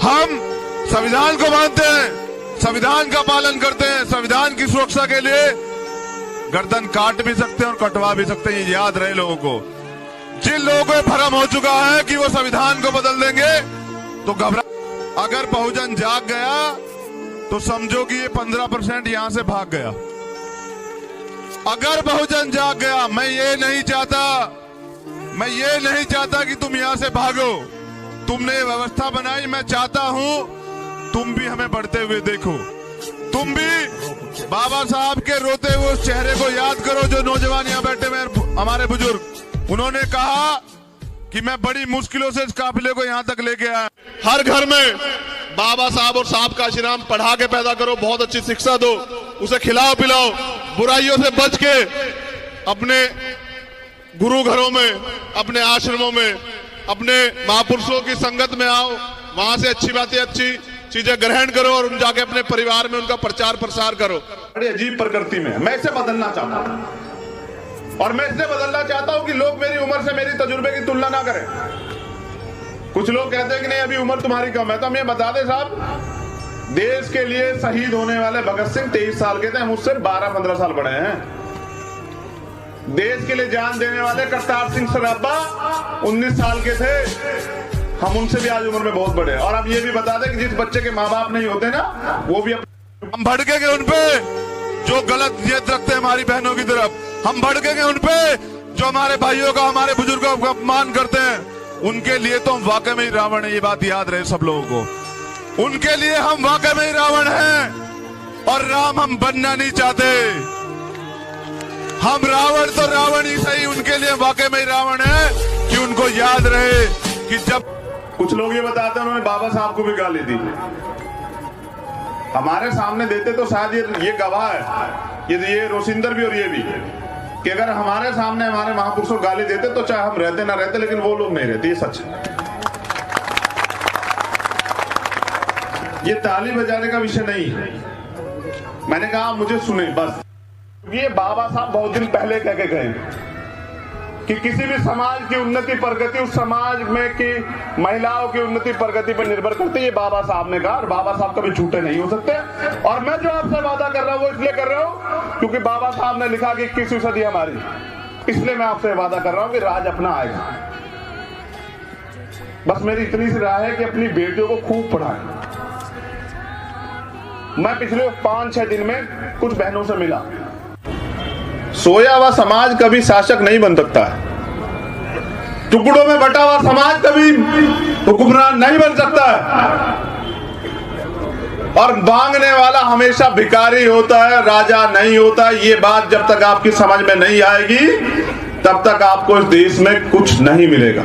हम संविधान को मानते हैं, संविधान का पालन करते हैं, संविधान की सुरक्षा के लिए गर्दन काट भी सकते हैं और कटवा भी सकते हैं। ये याद रहे लोगों को। जिन लोगों को भ्रम हो चुका है कि वो संविधान को बदल देंगे तो घबरा। अगर बहुजन जाग गया तो समझो कि ये 15% यहां से भाग गया। अगर बहुजन जाग गया, मैं ये नहीं चाहता कि तुम यहां से भागो। तुमने ये व्यवस्था बनाई, मैं चाहता हूं तुम भी हमें बढ़ते हुए देखो। तुम भी बाबा साहब के रोते हुए उस चेहरे को याद करो जो नौजवान यहाँ बैठे हुए हमारे बुजुर्ग। उन्होंने कहा कि मैं बड़ी मुश्किलों से इस काफिले को यहाँ तक लेके आया। हर घर में बाबा साहब और साहब का आशीर्वाद पढ़ा के पैदा करो, बहुत अच्छी शिक्षा दो, उसे खिलाओ पिलाओ, बुराइयों से बच के अपने गुरु घरों में, अपने आश्रमों में, अपने महापुरुषों की संगत में आओ, वहां से अच्छी बातें, अच्छी चीजें ग्रहण करो और उन जाके अपने परिवार में उनका प्रचार प्रसार करो। बड़ी अजीब प्रकृति में मैं इसे बदलना चाहता हूं और मैं इसे बदलना चाहता हूं कि लोग मेरी उम्र से मेरी तजुर्बे की तुलना ना करें। कुछ लोग कहते हैं कि नहीं अभी उम्र तुम्हारी कम है, तो हम ये बता दें साहब, देश के लिए शहीद होने वाले भगत सिंह 23 साल के थे, मुझसे 12-15 साल बड़े हैं। देश के लिए जान देने वाले करतार सिंह सराभा 19 साल के थे, हम उनसे भी आज उम्र में बहुत बड़े हैं। और अब ये भी बता दें कि जिस बच्चे के माँ बाप नहीं होते ना, वो भी हम भड़केंगे उन पे जो गलत नीयत रखते हैं हमारी बहनों की तरफ। हम भड़केंगे उन पे जो हमारे भाइयों का, हमारे बुजुर्गों का अपमान करते हैं। उनके लिए तो हम वाकई में ही रावण है, ये बात याद रहे सब लोगों को। उनके लिए हम वाकई में ही रावण हैं और राम हम बनना नहीं चाहते। हम रावण तो रावण ही सही, उनके लिए वाकई में ही रावण है कि उनको याद रहे कि जब कुछ लोग ये बताते हैं उन्होंने बाबा साहब को भी गाली दी, हमारे सामने देते तो शायद ये गवाह है, ये रोशिंदर भी और ये भी, कि अगर हमारे सामने हमारे महापुरुषों को गाली देते तो चाहे हम रहते ना रहते, लेकिन वो लोग नहीं रहते, ये सच है। ये ताली बजाने का विषय नहीं है, मैंने कहा मुझे सुने बस। ये बाबा साहब बहुत दिन पहले कह के गए कि किसी भी समाज की उन्नति प्रगति उस समाज में की महिलाओं की उन्नति प्रगति पर निर्भर करती है। ये बाबा साहब ने कहा और बाबा साहब कभी झूठे नहीं हो सकते। और मैं जो आपसे वादा कर रहा हूं वो इसलिए कर रहा हूं क्योंकि बाबा साहब ने लिखा कि 21वीं सदी हमारी, इसलिए मैं आपसे वादा कर रहा हूं कि राज अपना आएगा। बस मेरी इतनी सी राय है कि अपनी बेटियों को खूब पढ़ाएं। मैं पिछले 5-6 दिन में कुछ बहनों से मिला। सोया हुआ समाज कभी शासक नहीं बन सकता है, टुकड़ों में बटा हुआ समाज कभी हुक्मरान नहीं बन सकता है, और मांगने वाला हमेशा भिखारी होता है, राजा नहीं होता। ये बात जब तक आपकी समझ में नहीं आएगी तब तक आपको इस देश में कुछ नहीं मिलेगा।